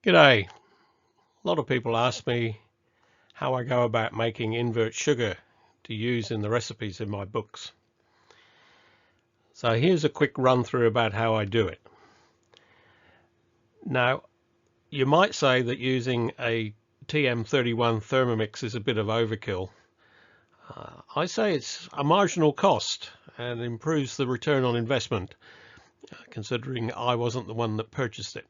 G'day. A lot of people ask me how I go about making invert sugar to use in the recipes in my books. So here's a quick run through about how I do it. Now, you might say that using a TM31 Thermomix is a bit of overkill. I say it's a marginal cost and improves the return on investment, considering I wasn't the one that purchased it.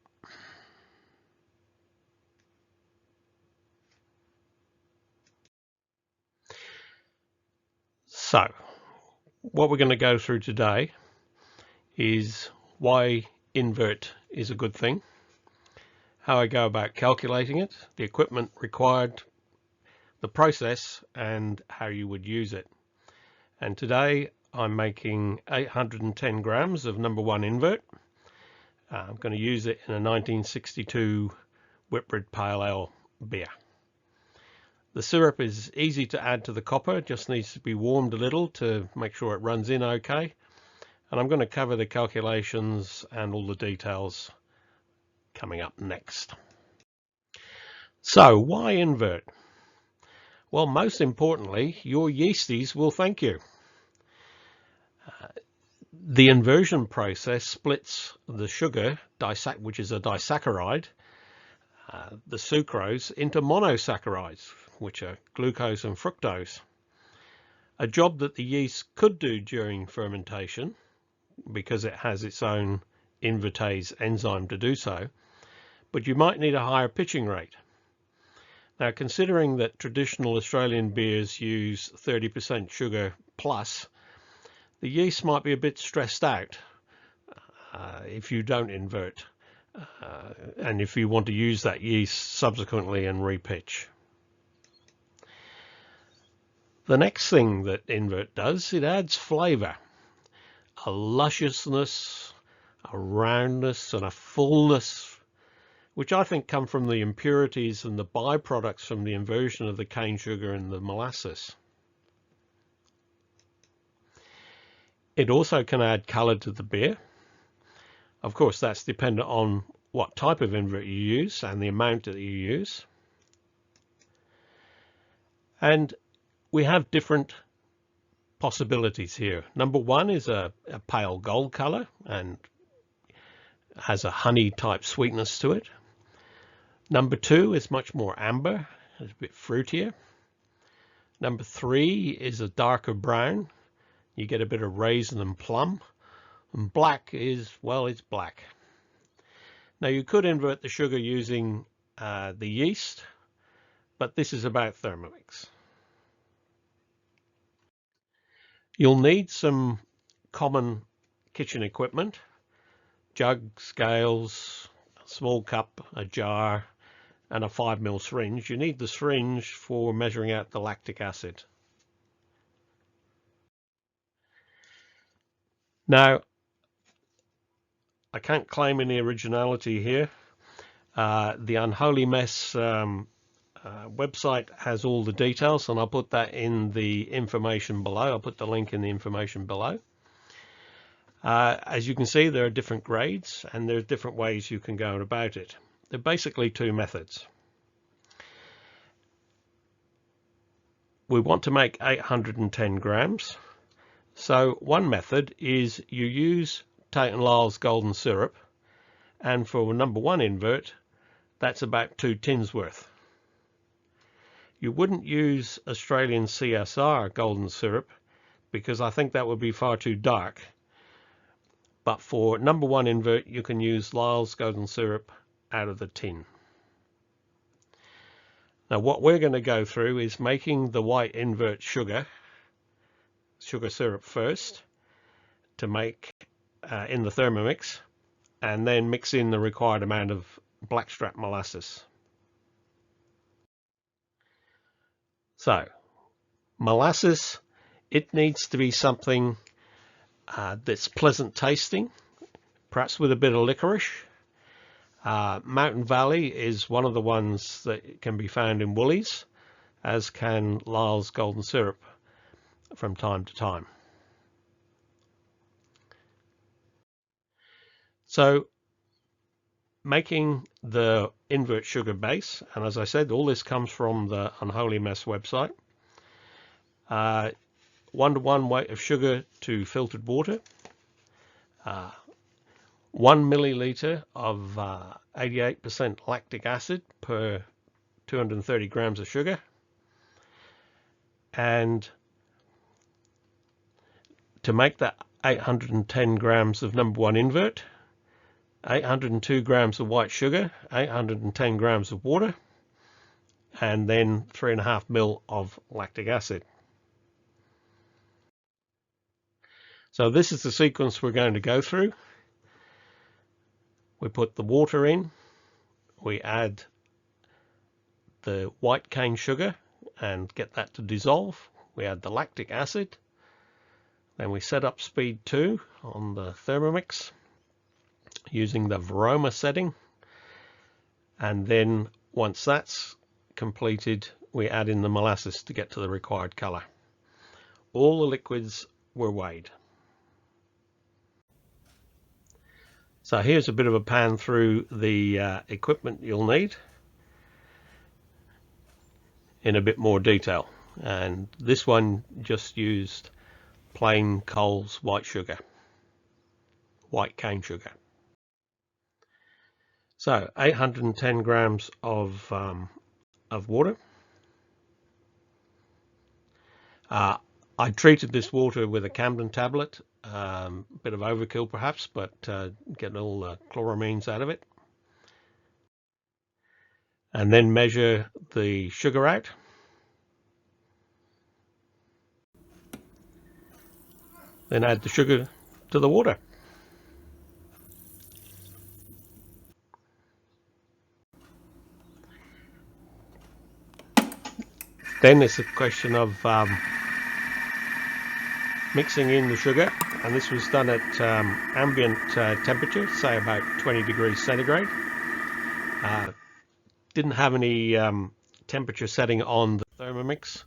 So, what we're going to go through today is why invert is a good thing, how I go about calculating it, the equipment required, the process, and how you would use it. And today I'm making 810 grams of #1 invert. I'm going to use it in a 1962 Whitbread Pale Ale beer. The syrup is easy to add to the copper, just needs to be warmed a little to make sure it runs in okay. And I'm going to cover the calculations and all the details coming up next. So why invert? Well, most importantly, your yeasties will thank you. The inversion process splits the sugar, which is a disaccharide, the sucrose, into monosaccharides, which are glucose and fructose. A job that the yeast could do during fermentation, because it has its own invertase enzyme to do so, but you might need a higher pitching rate. Now, considering that traditional Australian beers use 30% sugar plus, the yeast might be a bit stressed out if you don't invert, and if you want to use that yeast subsequently and repitch. The next thing that invert does, it adds flavour, a lusciousness, a roundness and a fullness, which I think come from the impurities and the byproducts from the inversion of the cane sugar and the molasses. It also can add colour to the beer. Of course, that's dependent on what type of invert you use and the amount that you use. And we have different possibilities here. #1 is a pale gold colour and has a honey type sweetness to it. #2 is much more amber, it's a bit fruitier. #3 is a darker brown. You get a bit of raisin and plum. And black is, well, it's black. Now you could invert the sugar using the yeast, but this is about Thermomix. You'll need some common kitchen equipment: jug, scales, a small cup, a jar, and a 5mm syringe. You need the syringe for measuring out the lactic acid. Now, I can't claim any originality here. The Unholy Mess website has all the details, and I'll put that in the information below. I'll put the link in the information below. As you can see, there are different grades and there are different ways you can go about it. There are basically two methods. We want to make 810 grams. So one method is you use Tate & Lyle's golden syrup, and for #1 invert, that's about 2 tins worth. You wouldn't use Australian CSR golden syrup because I think that would be far too dark. But for #1 invert, you can use Lyle's golden syrup out of the tin. Now what we're going to go through is making the white invert sugar syrup first to make in the Thermomix, and then mix in the required amount of blackstrap molasses. So molasses, it needs to be something that's pleasant tasting, perhaps with a bit of licorice. Mountain Valley is one of the ones that can be found in Woolies, as can Lyle's golden syrup from time to time. So making the invert sugar base, and as I said, all this comes from the Unholy Mess website. 1-to-1 weight of sugar to filtered water, 1 milliliter of 88% lactic acid per 230 grams of sugar, and to make that 810 grams of number 1 invert, 802 grams of white sugar, 810 grams of water, and then 3.5 ml of lactic acid. So this is the sequence we're going to go through. We put the water in, we add the white cane sugar and get that to dissolve. We add the lactic acid, then we set up speed 2 on the Thermomix using the Varoma setting, and then once that's completed we add in the molasses to get to the required color. All the liquids were weighed. So here's a bit of a pan through the equipment you'll need in a bit more detail, and this one just used plain Coles white sugar, white cane sugar. So 810 grams of water. I treated this water with a Camden tablet, bit of overkill perhaps, but get all the chloramines out of it. And then measure the sugar out. Then add the sugar to the water. Then it's a question of mixing in the sugar, and this was done at ambient temperature, say about 20 degrees centigrade. Didn't have any temperature setting on the Thermomix,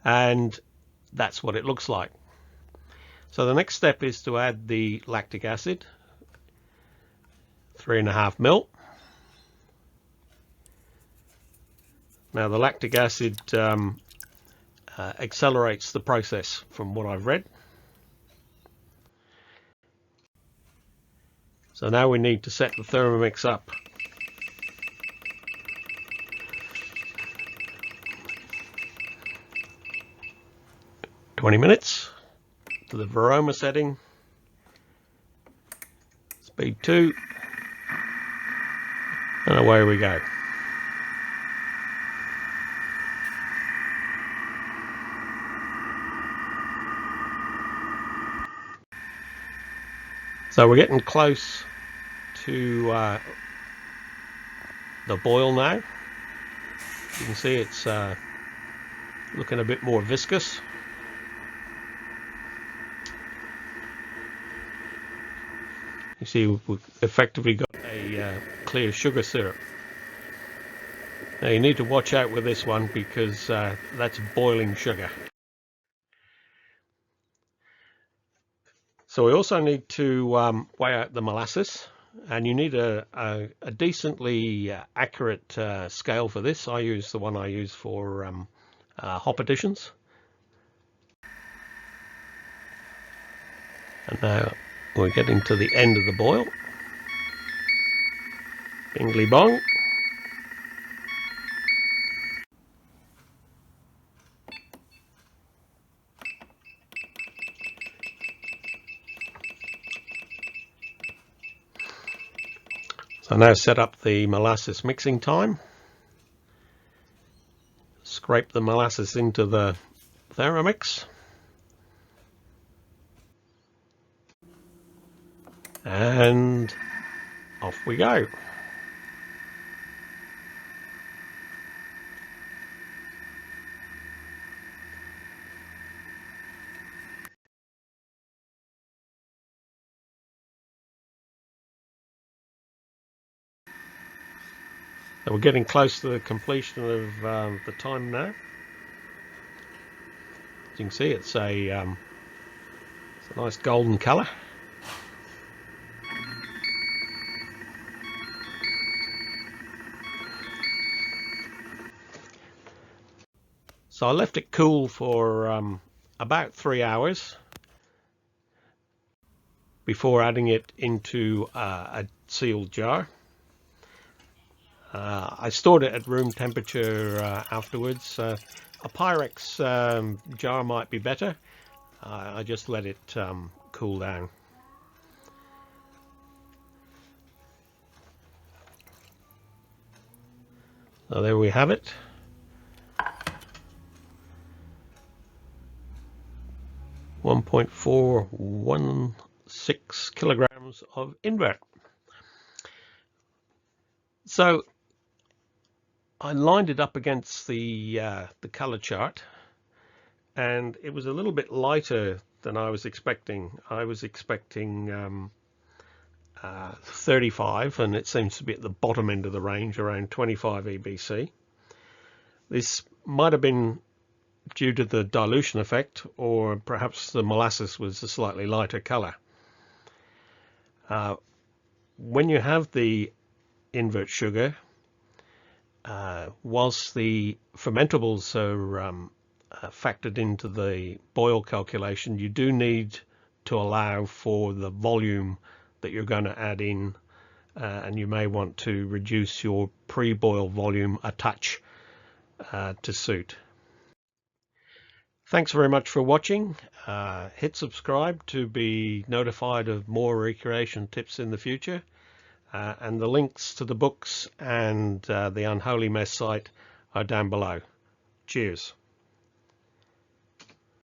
and that's what it looks like. So the next step is to add the lactic acid, 3.5 ml. Now the lactic acid accelerates the process from what I've read. So now we need to set the Thermomix up. "20 minutes to the Varoma setting, speed 2, and away we go. So we're getting close to the boil now. You can see it's looking a bit more viscous. You see we've effectively got a clear sugar syrup. Now you need to watch out with this one because that's boiling sugar. So we also need to weigh out the molasses, and you need a decently accurate scale for this. I use the one I use for hop additions. And now we're getting to the end of the boil. Bingly bong. So now set up the molasses mixing time. Scrape the molasses into the Thermomix. And off we go. So we're getting close to the completion of the time now. As you can see, it's a nice golden colour. So I left it cool for about 3 hours before adding it into a sealed jar. I stored it at room temperature afterwards. A Pyrex jar might be better. I just let it cool down. So there we have it. 1.416 kilograms of invert. So I lined it up against the color chart, and it was a little bit lighter than I was expecting. I was expecting 35, and it seems to be at the bottom end of the range, around 25 EBC. This might have been due to the dilution effect, or perhaps the molasses was a slightly lighter color. When you have the invert sugar, whilst the fermentables are factored into the boil calculation, you do need to allow for the volume that you're going to add in, and you may want to reduce your pre-boil volume a touch to suit. Thanks very much for watching. Hit subscribe to be notified of more recreation tips in the future, and the links to the books and the Unholy Mess site are down below. Cheers.